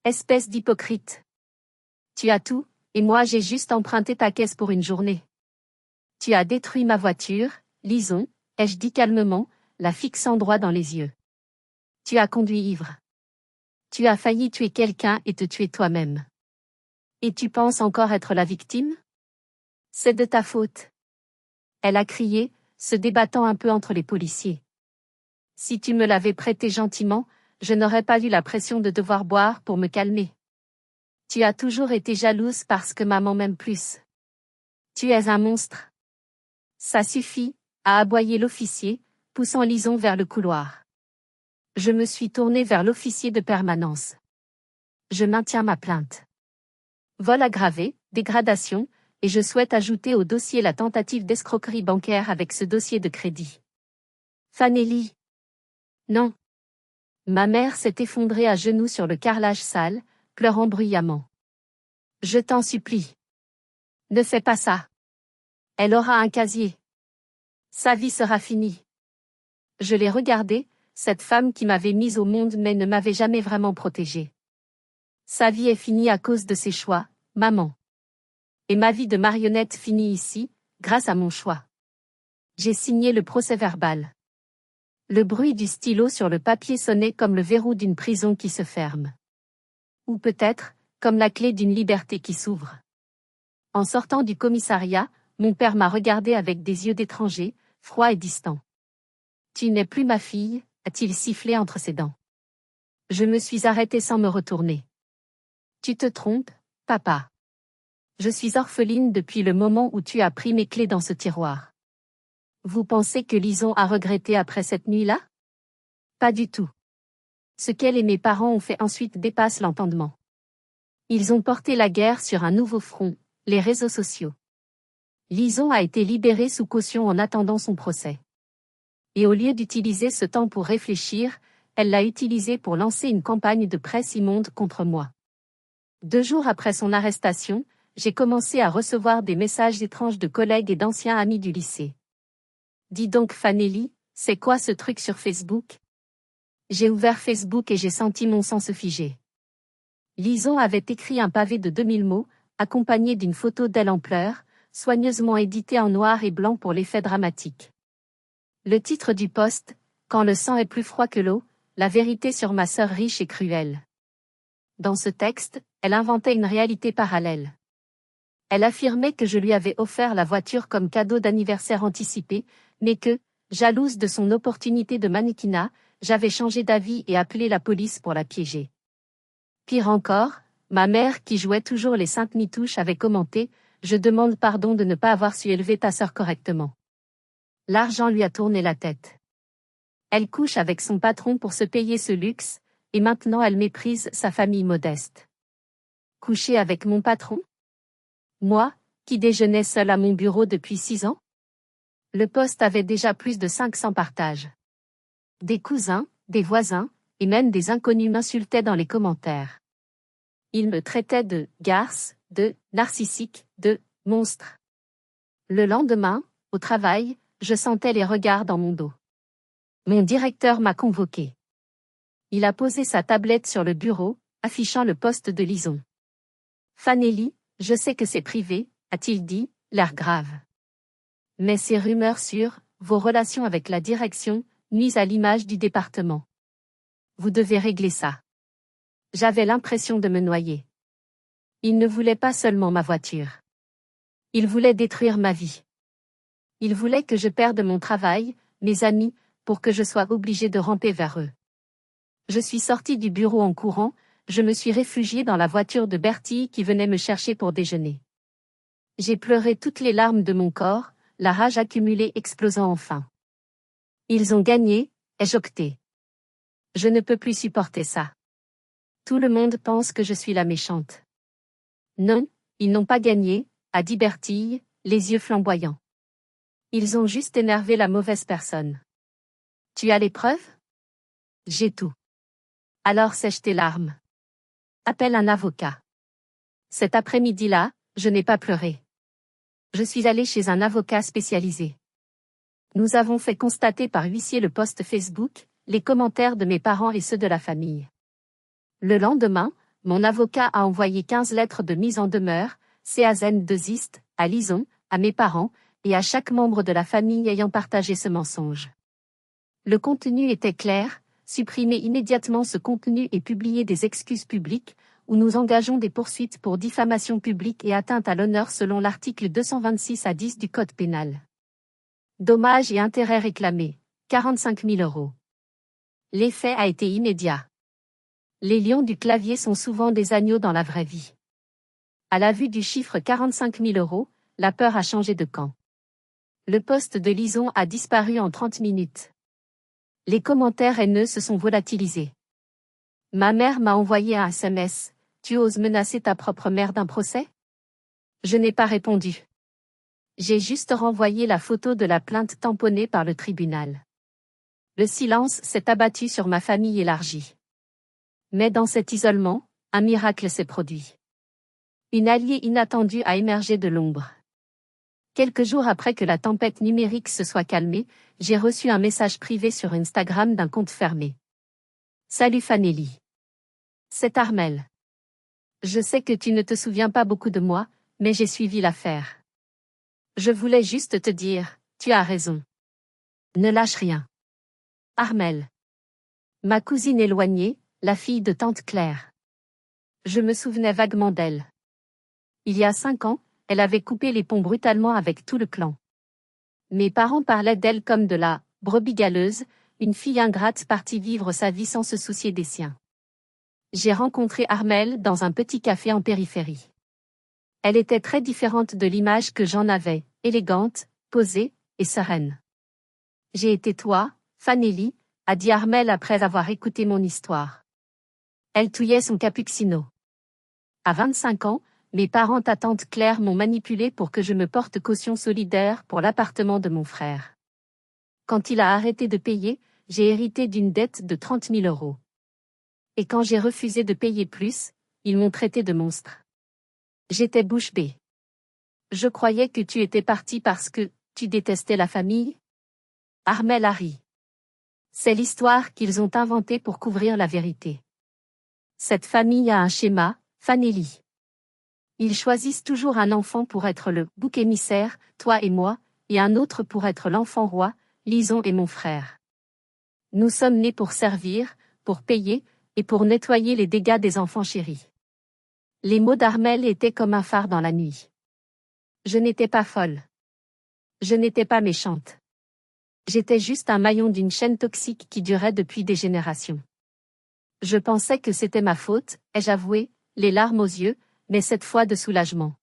[SPEAKER 1] Espèce d'hypocrite. Tu as tout, et moi j'ai juste emprunté ta caisse pour une journée. Tu as détruit ma voiture, Lison, ai-je dit calmement, la fixant droit dans les yeux. Tu as conduit ivre. Tu as failli tuer quelqu'un et te tuer toi-même. Et tu penses encore être la victime? C'est de ta faute. Elle a crié, se débattant un peu entre les policiers. Si tu me l'avais prêté gentiment, je n'aurais pas eu la pression de devoir boire pour me calmer. Tu as toujours été jalouse parce que maman m'aime plus. Tu es un monstre. Ça suffit, a aboyé l'officier, poussant Lison vers le couloir. Je me suis tournée vers l'officier de permanence. Je maintiens ma plainte. Vol aggravé, dégradation, et je souhaite ajouter au dossier la tentative d'escroquerie bancaire avec ce dossier de crédit. Fanelli. Non. Ma mère s'est effondrée à genoux sur le carrelage sale, pleurant bruyamment. Je t'en supplie. Ne fais pas ça. Elle aura un casier. Sa vie sera finie. Je l'ai regardée, cette femme qui m'avait mise au monde mais ne m'avait jamais vraiment protégée. Sa vie est finie à cause de ses choix, maman. Et ma vie de marionnette finit ici, grâce à mon choix. J'ai signé le procès-verbal. Le bruit du stylo sur le papier sonnait comme le verrou d'une prison qui se ferme. Ou peut-être, comme la clé d'une liberté qui s'ouvre. En sortant du commissariat, mon père m'a regardé avec des yeux d'étranger, froids et distants. Tu n'es plus ma fille, a-t-il sifflé entre ses dents. Je me suis arrêtée sans me retourner. Tu te trompes, papa. Je suis orpheline depuis le moment où tu as pris mes clés dans ce tiroir. Vous pensez que Lison a regretté après cette nuit-là? Pas du tout. Ce qu'elle et mes parents ont fait ensuite dépasse l'entendement. Ils ont porté la guerre sur un nouveau front, les réseaux sociaux. Lison a été libérée sous caution en attendant son procès. Et au lieu d'utiliser ce temps pour réfléchir, elle l'a utilisé pour lancer une campagne de presse immonde contre moi. 2 jours après son arrestation, j'ai commencé à recevoir des messages étranges de collègues et d'anciens amis du lycée. Dis donc Fanelli, c'est quoi ce truc sur Facebook? J'ai ouvert Facebook et j'ai senti mon sang se figer. Lison avait écrit un pavé de 2000 mots, accompagné d'une photo d'elle en pleurs, soigneusement édité en noir et blanc pour l'effet dramatique. Le titre du post, Quand le sang est plus froid que l'eau, la vérité sur ma sœur riche et cruelle. Dans ce texte, elle inventait une réalité parallèle. Elle affirmait que je lui avais offert la voiture comme cadeau d'anniversaire anticipé, mais que, jalouse de son opportunité de mannequinat, j'avais changé d'avis et appelé la police pour la piéger. Pire encore, ma mère qui jouait toujours les saintes mitouches avait commenté « Je demande pardon de ne pas avoir su élever ta sœur correctement ». L'argent lui a tourné la tête. Elle couche avec son patron pour se payer ce luxe, et maintenant elle méprise sa famille modeste. Coucher avec mon patron ? Moi, qui déjeunais seul à mon bureau depuis 6 ans ? Le post avait déjà plus de 500 partages. Des cousins, des voisins, et même des inconnus m'insultaient dans les commentaires. Ils me traitaient de « garce », de « narcissique », de « monstre ». Le lendemain, au travail, je sentais les regards dans mon dos. Mon directeur m'a convoqué. Il a posé sa tablette sur le bureau, affichant le poste de Lison. « Fanelli, je sais que c'est privé », a-t-il dit, l'air grave. Mais ces rumeurs sur vos relations avec la direction nuisent à l'image du département. Vous devez régler ça. J'avais l'impression de me noyer. Il ne voulait pas seulement ma voiture. Il voulait détruire ma vie. Il voulait que je perde mon travail, mes amis, pour que je sois obligé de ramper vers eux. Je suis sorti du bureau en courant, je me suis réfugié dans la voiture de Bertie qui venait me chercher pour déjeuner. J'ai pleuré toutes les larmes de mon corps, la rage accumulée explosant enfin. Ils ont gagné, ai-je octé. Je ne peux plus supporter ça. Tout le monde pense que je suis la méchante. Non, ils n'ont pas gagné, a dit Bertille, les yeux flamboyants. Ils ont juste énervé la mauvaise personne. Tu as les preuves ? J'ai tout. Alors sèche tes larmes. Appelle un avocat. Cet après-midi-là, je n'ai pas pleuré. Je suis allé chez un avocat spécialisé. Nous avons fait constater par huissier le post Facebook, les commentaires de mes parents et ceux de la famille. Le lendemain, mon avocat a envoyé 15 lettres de mise en demeure, CAZN2IST, à Lison, à mes parents, et à chaque membre de la famille ayant partagé ce mensonge. Le contenu était clair, supprimer immédiatement ce contenu et publier des excuses publiques, où nous engageons des poursuites pour diffamation publique et atteinte à l'honneur selon l'article 226 à 10 du Code pénal. Dommages et intérêts réclamés, 45 000 €. L'effet a été immédiat. Les lions du clavier sont souvent des agneaux dans la vraie vie. À la vue du chiffre 45 000 €, la peur a changé de camp. Le poste de Lison a disparu en 30 minutes. Les commentaires haineux se sont volatilisés. Ma mère m'a envoyé un SMS. Tu oses menacer ta propre mère d'un procès ? Je n'ai pas répondu. J'ai juste renvoyé la photo de la plainte tamponnée par le tribunal. Le silence s'est abattu sur ma famille élargie. Mais dans cet isolement, un miracle s'est produit. Une alliée inattendue a émergé de l'ombre. Quelques jours après que la tempête numérique se soit calmée, j'ai reçu un message privé sur Instagram d'un compte fermé. Salut Fanelli. C'est Armelle. Je sais que tu ne te souviens pas beaucoup de moi, mais j'ai suivi l'affaire. Je voulais juste te dire, tu as raison. Ne lâche rien. Armelle. Ma cousine éloignée, la fille de tante Claire. Je me souvenais vaguement d'elle. Il y a 5 ans, elle avait coupé les ponts brutalement avec tout le clan. Mes parents parlaient d'elle comme de la brebis galeuse, une fille ingrate partie vivre sa vie sans se soucier des siens. J'ai rencontré Armelle dans un petit café en périphérie. Elle était très différente de l'image que j'en avais, élégante, posée et sereine. J'ai été toi, Fanelli, a dit Armelle après avoir écouté mon histoire. Elle touillait son cappuccino. À 25 ans, mes parents à tante Claire m'ont manipulé pour que je me porte caution solidaire pour l'appartement de mon frère. Quand il a arrêté de payer, j'ai hérité d'une dette de 30 000 €. Et quand j'ai refusé de payer plus, ils m'ont traité de monstre. J'étais bouche bée. Je croyais que tu étais parti parce que tu détestais la famille. Armelle a ri. C'est l'histoire qu'ils ont inventée pour couvrir la vérité. Cette famille a un schéma, Fanelli. Ils choisissent toujours un enfant pour être le bouc émissaire, toi et moi, et un autre pour être l'enfant roi, Lison et mon frère. Nous sommes nés pour servir, pour payer, et pour nettoyer les dégâts des enfants chéris. Les mots d'Armel étaient comme un phare dans la nuit. Je n'étais pas folle. Je n'étais pas méchante. J'étais juste un maillon d'une chaîne toxique qui durait depuis des générations. Je pensais que c'était ma faute, ai-je avoué, les larmes aux yeux, mais cette fois de soulagement.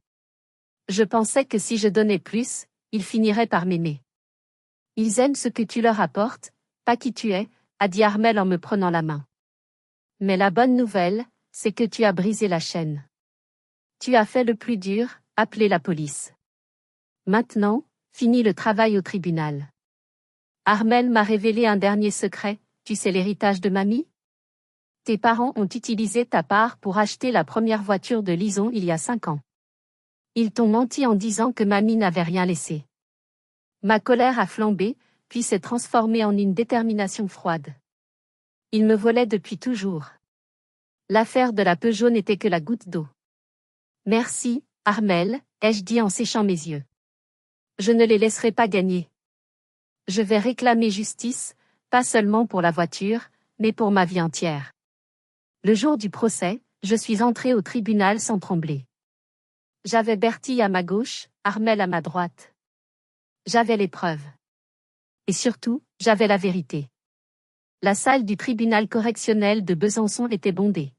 [SPEAKER 1] Je pensais que si je donnais plus, ils finiraient par m'aimer. Ils aiment ce que tu leur apportes, pas qui tu es, a dit Armel en me prenant la main. Mais la bonne nouvelle, c'est que tu as brisé la chaîne. Tu as fait le plus dur, appeler la police. Maintenant, finis le travail au tribunal. Armel m'a révélé un dernier secret, tu sais l'héritage de mamie? Tes parents ont utilisé ta part pour acheter la première voiture de Lison il y a 5 ans. Ils t'ont menti en disant que mamie n'avait rien laissé. Ma colère a flambé, puis s'est transformée en une détermination froide. Ils me volaient depuis toujours. L'affaire de la Peugeot n'était que la goutte d'eau. Merci, Armel, ai-je dit en séchant mes yeux. Je ne les laisserai pas gagner. Je vais réclamer justice, pas seulement pour la voiture, mais pour ma vie entière. Le jour du procès, je suis entrée au tribunal sans trembler. J'avais Bertie à ma gauche, Armel à ma droite. J'avais les preuves. Et surtout, j'avais la vérité. La salle du tribunal correctionnel de Besançon était bondée.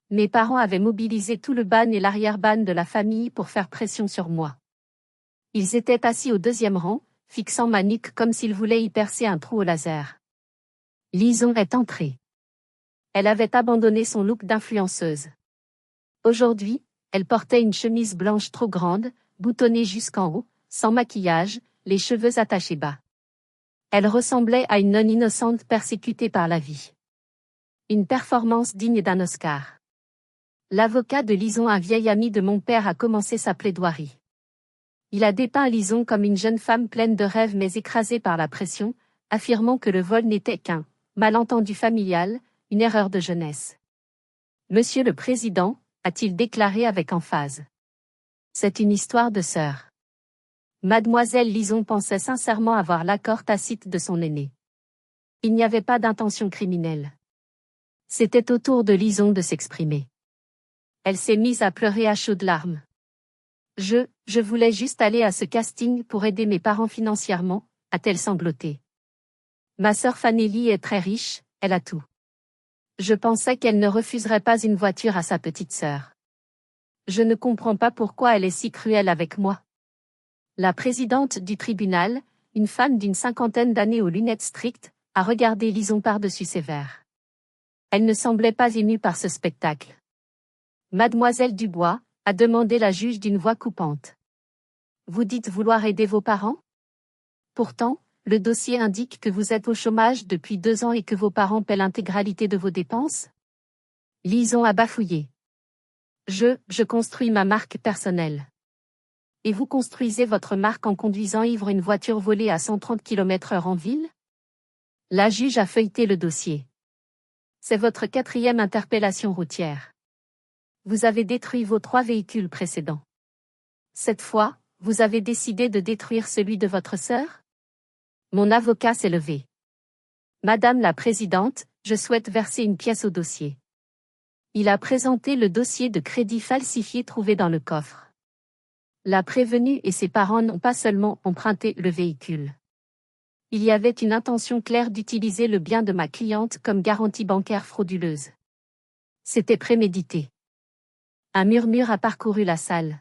[SPEAKER 1] Mes parents avaient mobilisé tout le ban et l'arrière-ban de la famille pour faire pression sur moi. Ils étaient assis au 2e rang, fixant ma nuque comme s'ils voulaient y percer un trou au laser. Lison est entrée. Elle avait abandonné son look d'influenceuse. Aujourd'hui, elle portait une chemise blanche trop grande, boutonnée jusqu'en haut, sans maquillage, les cheveux attachés bas. Elle ressemblait à une nonne innocente persécutée par la vie. Une performance digne d'un Oscar. L'avocat de Lison, un vieil ami de mon père, a commencé sa plaidoirie. Il a dépeint Lison comme une jeune femme pleine de rêves mais écrasée par la pression, affirmant que le vol n'était qu'un malentendu familial, une erreur de jeunesse. Monsieur le Président, a-t-il déclaré avec emphase. C'est une histoire de sœur. Mademoiselle Lison pensait sincèrement avoir l'accord tacite de son aîné. Il n'y avait pas d'intention criminelle. C'était au tour de Lison de s'exprimer. Elle s'est mise à pleurer à chaudes larmes. Je voulais juste aller à ce casting pour aider mes parents financièrement, a-t-elle sangloté. Ma sœur Fanelli est très riche, elle a tout. Je pensais qu'elle ne refuserait pas une voiture à sa petite sœur. Je ne comprends pas pourquoi elle est si cruelle avec moi. La présidente du tribunal, une femme d'une 50aine d'années aux lunettes strictes, a regardé Lison par-dessus ses verres. Elle ne semblait pas émue par ce spectacle. Mademoiselle Dubois, a demandé la juge d'une voix coupante. Vous dites vouloir aider vos parents? Pourtant, le dossier indique que vous êtes au chômage depuis 2 ans et que vos parents paient l'intégralité de vos dépenses? Lison a bafouillé. Je construis ma marque personnelle. Et vous construisez votre marque en conduisant ivre une voiture volée à 130 km/h en ville? La juge a feuilleté le dossier. C'est votre 4e interpellation routière. Vous avez détruit vos 3 véhicules précédents. Cette fois, vous avez décidé de détruire celui de votre sœur? Mon avocat s'est levé. Madame la Présidente, je souhaite verser une pièce au dossier. Il a présenté le dossier de crédit falsifié trouvé dans le coffre. La prévenue et ses parents n'ont pas seulement emprunté le véhicule. Il y avait une intention claire d'utiliser le bien de ma cliente comme garantie bancaire frauduleuse. C'était prémédité. Un murmure a parcouru la salle.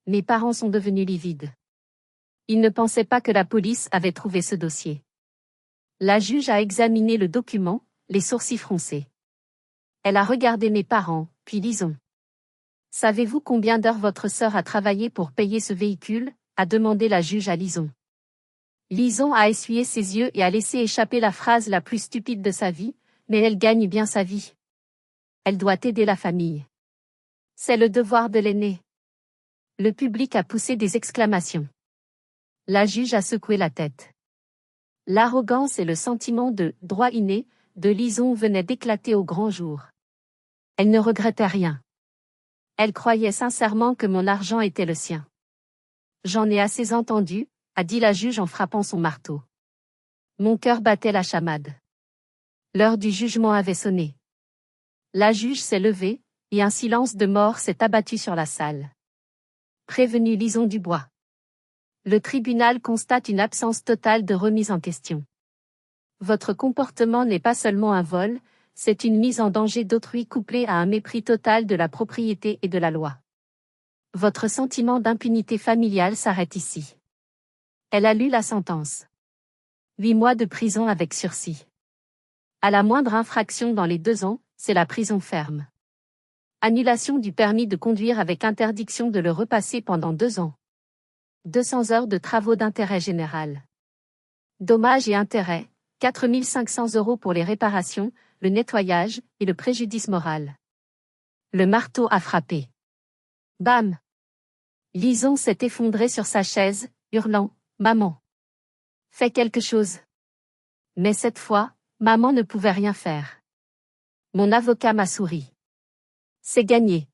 [SPEAKER 1] Mes parents sont devenus livides. Ils ne pensaient pas que la police avait trouvé ce dossier. La juge a examiné le document, les sourcils froncés. Elle a regardé mes parents, puis Lison. Savez-vous combien d'heures votre sœur a travaillé pour payer ce véhicule? A demandé la juge à Lison. Lison a essuyé ses yeux et a laissé échapper la phrase la plus stupide de sa vie, mais elle gagne bien sa vie. Elle doit aider la famille. C'est le devoir de l'aîné. Le public a poussé des exclamations. La juge a secoué la tête. L'arrogance et le sentiment de « droit inné » de Lison venaient d'éclater au grand jour. Elle ne regrettait rien. Elle croyait sincèrement que mon argent était le sien. J'en ai assez entendu, a dit la juge en frappant son marteau. Mon cœur battait la chamade. L'heure du jugement avait sonné. La juge s'est levée, et un silence de mort s'est abattu sur la salle. Prévenu Lison Dubois. Le tribunal constate une absence totale de remise en question. Votre comportement n'est pas seulement un vol, c'est une mise en danger d'autrui couplée à un mépris total de la propriété et de la loi. Votre sentiment d'impunité familiale s'arrête ici. Elle a lu la sentence. 8 mois de prison avec sursis. À la moindre infraction dans les 2 ans, c'est la prison ferme. Annulation du permis de conduire avec interdiction de le repasser pendant 2 ans. 200 heures de travaux d'intérêt général. Dommages et intérêts, 4 500 € pour les réparations, le nettoyage et le préjudice moral. Le marteau a frappé. Bam! Lison s'est effondrée sur sa chaise, hurlant « Maman! Fais quelque chose !» Mais cette fois, maman ne pouvait rien faire. Mon avocat m'a souri. C'est gagné.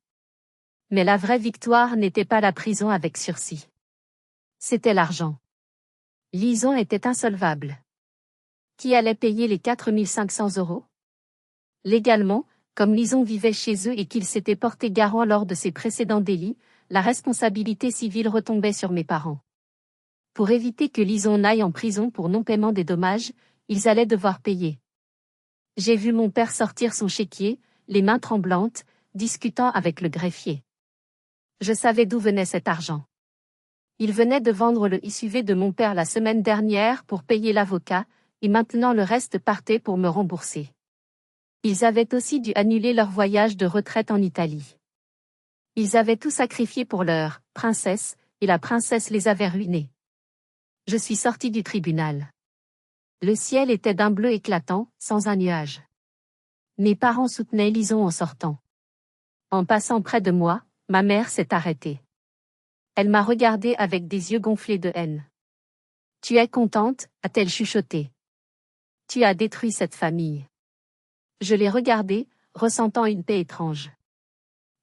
[SPEAKER 1] Mais la vraie victoire n'était pas la prison avec sursis. C'était l'argent. Lison était insolvable. Qui allait payer les 4 500 €? Légalement, comme Lison vivait chez eux et qu'il s'était porté garant lors de ses précédents délits, la responsabilité civile retombait sur mes parents. Pour éviter que Lison n'aille en prison pour non-paiement des dommages, ils allaient devoir payer. J'ai vu mon père sortir son chéquier, les mains tremblantes, discutant avec le greffier. Je savais d'où venait cet argent. Il venait de vendre le SUV de mon père la semaine dernière pour payer l'avocat, et maintenant le reste partait pour me rembourser. Ils avaient aussi dû annuler leur voyage de retraite en Italie. Ils avaient tout sacrifié pour leur princesse, et la princesse les avait ruinés. Je suis sortie du tribunal. Le ciel était d'un bleu éclatant, sans un nuage. Mes parents soutenaient Lison en sortant. En passant près de moi, ma mère s'est arrêtée. Elle m'a regardée avec des yeux gonflés de haine. « Tu es contente ?» a-t-elle chuchoté. « Tu as détruit cette famille. » Je l'ai regardée, ressentant une paix étrange.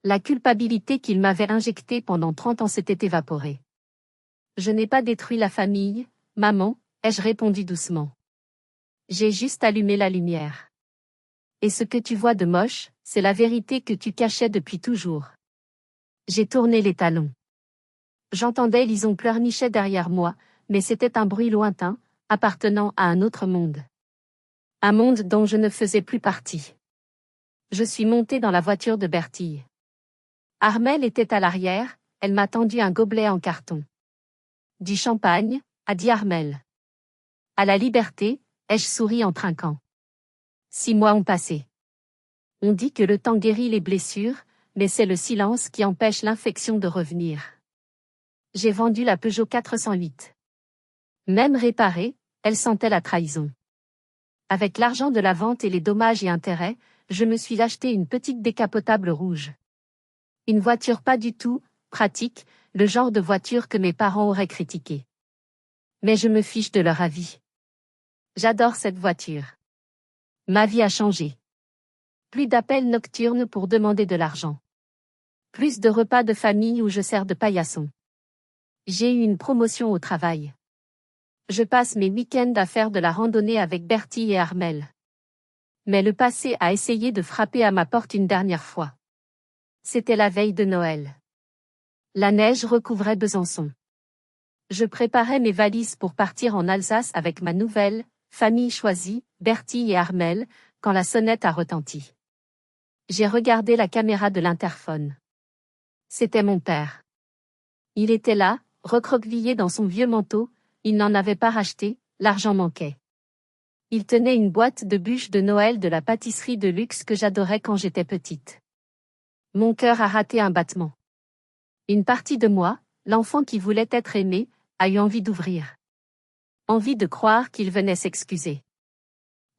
[SPEAKER 1] La culpabilité qu'il m'avait injectée pendant 30 ans s'était évaporée. « Je n'ai pas détruit la famille, maman », ai-je répondu doucement. J'ai juste allumé la lumière. Et ce que tu vois de moche, c'est la vérité que tu cachais depuis toujours. J'ai tourné les talons. J'entendais Lison pleurnicher derrière moi, mais c'était un bruit lointain, appartenant à un autre monde. Un monde dont je ne faisais plus partie. Je suis montée dans la voiture de Bertille. Armelle était à l'arrière, elle m'a tendu un gobelet en carton. « Du champagne » a dit Armelle. « À la liberté » ai-je souri en trinquant. 6 mois ont passé. On dit que le temps guérit les blessures, mais c'est le silence qui empêche l'infection de revenir. J'ai vendu la Peugeot 408. Même réparée, elle sentait la trahison. Avec l'argent de la vente et les dommages et intérêts, je me suis acheté une petite décapotable rouge. Une voiture pas du tout pratique, le genre de voiture que mes parents auraient critiquée. Mais je me fiche de leur avis. J'adore cette voiture. Ma vie a changé. Plus d'appels nocturnes pour demander de l'argent. Plus de repas de famille où je sers de paillasson. J'ai eu une promotion au travail. Je passe mes week-ends à faire de la randonnée avec Bertie et Armelle. Mais le passé a essayé de frapper à ma porte une dernière fois. C'était la veille de Noël. La neige recouvrait Besançon. Je préparais mes valises pour partir en Alsace avec ma nouvelle famille choisie, Bertie et Armelle, quand la sonnette a retenti. J'ai regardé la caméra de l'interphone. C'était mon père. Il était là, recroquevillé dans son vieux manteau, il n'en avait pas racheté, l'argent manquait. Il tenait une boîte de bûches de Noël de la pâtisserie de luxe que j'adorais quand j'étais petite. Mon cœur a raté un battement. Une partie de moi, l'enfant qui voulait être aimé, a eu envie d'ouvrir. Envie de croire qu'il venait s'excuser.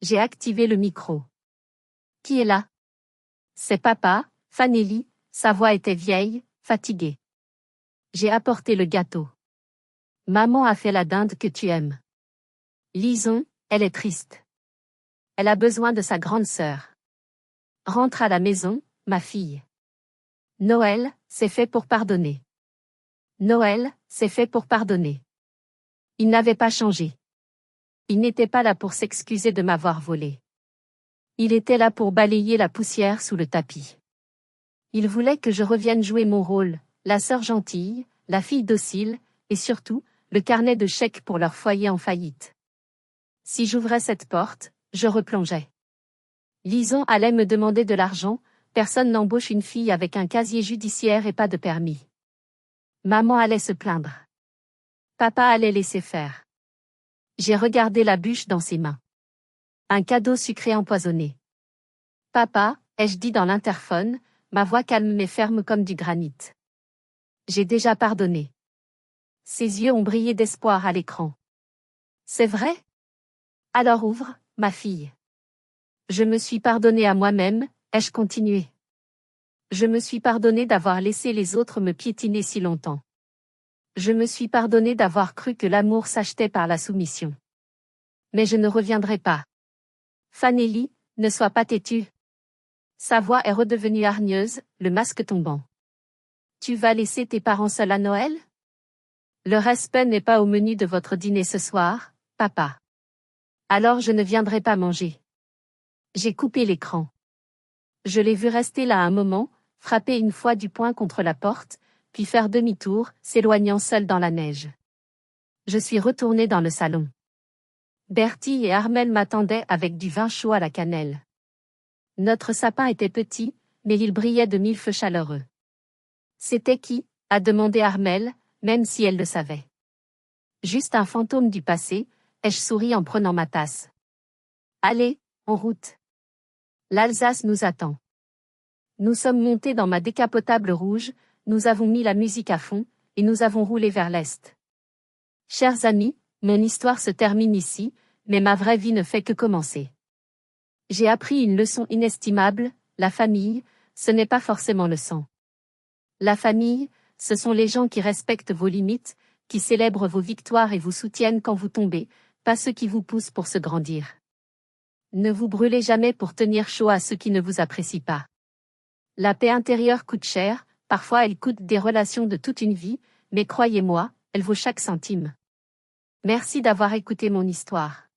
[SPEAKER 1] J'ai activé le micro. Qui est là? C'est papa, Fanelli, sa voix était vieille, fatiguée. J'ai apporté le gâteau. Maman a fait la dinde que tu aimes. Lison, elle est triste. Elle a besoin de sa grande sœur. Rentre à la maison, ma fille. Noël, c'est fait pour pardonner. Noël, c'est fait pour pardonner. Il n'avait pas changé. Il n'était pas là pour s'excuser de m'avoir volé. Il était là pour balayer la poussière sous le tapis. Il voulait que je revienne jouer mon rôle, la sœur gentille, la fille docile, et surtout, le carnet de chèques pour leur foyer en faillite. Si j'ouvrais cette porte, je replongeais. Lison allait me demander de l'argent, personne n'embauche une fille avec un casier judiciaire et pas de permis. Maman allait se plaindre. Papa allait laisser faire. J'ai regardé la bûche dans ses mains. Un cadeau sucré empoisonné. Papa, ai-je dit dans l'interphone, ma voix calme mais ferme comme du granit. J'ai déjà pardonné. Ses yeux ont brillé d'espoir à l'écran. C'est vrai? Alors ouvre, ma fille. Je me suis pardonné à moi-même, ai-je continué. Je me suis pardonné d'avoir laissé les autres me piétiner si longtemps. Je me suis pardonné d'avoir cru que l'amour s'achetait par la soumission. Mais je ne reviendrai pas. Fanelli, ne sois pas têtue. Sa voix est redevenue hargneuse, le masque tombant. Tu vas laisser tes parents seuls à Noël? Le respect n'est pas au menu de votre dîner ce soir, papa. Alors je ne viendrai pas manger. J'ai coupé l'écran. Je l'ai vu rester là un moment, frapper une fois du poing contre la porte, puis faire demi-tour, s'éloignant seul dans la neige. Je suis retourné dans le salon. Bertie et Armel m'attendaient avec du vin chaud à la cannelle. Notre sapin était petit, mais il brillait de 1000 feux chaleureux. C'était qui? A demandé Armel, même si elle le savait. Juste un fantôme du passé, ai-je souri en prenant ma tasse. Allez, en route. L'Alsace nous attend. Nous sommes montés dans ma décapotable rouge, nous avons mis la musique à fond, et nous avons roulé vers l'est. Chers amis, mon histoire se termine ici, mais ma vraie vie ne fait que commencer. J'ai appris une leçon inestimable, la famille, ce n'est pas forcément le sang. La famille, ce sont les gens qui respectent vos limites, qui célèbrent vos victoires et vous soutiennent quand vous tombez, pas ceux qui vous poussent pour se grandir. Ne vous brûlez jamais pour tenir chaud à ceux qui ne vous apprécient pas. La paix intérieure coûte cher, parfois elle coûte des relations de toute une vie, mais croyez-moi, elle vaut chaque centime. Merci d'avoir écouté mon histoire.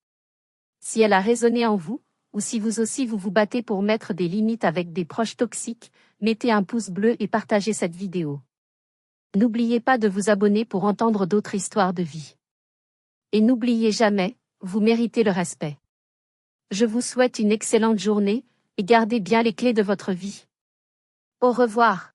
[SPEAKER 1] Si elle a résonné en vous, ou si vous aussi vous vous battez pour mettre des limites avec des proches toxiques, mettez un pouce bleu et partagez cette vidéo. N'oubliez pas de vous abonner pour entendre d'autres histoires de vie. Et n'oubliez jamais, vous méritez le respect. Je vous souhaite une excellente journée, et gardez bien les clés de votre vie. Au revoir.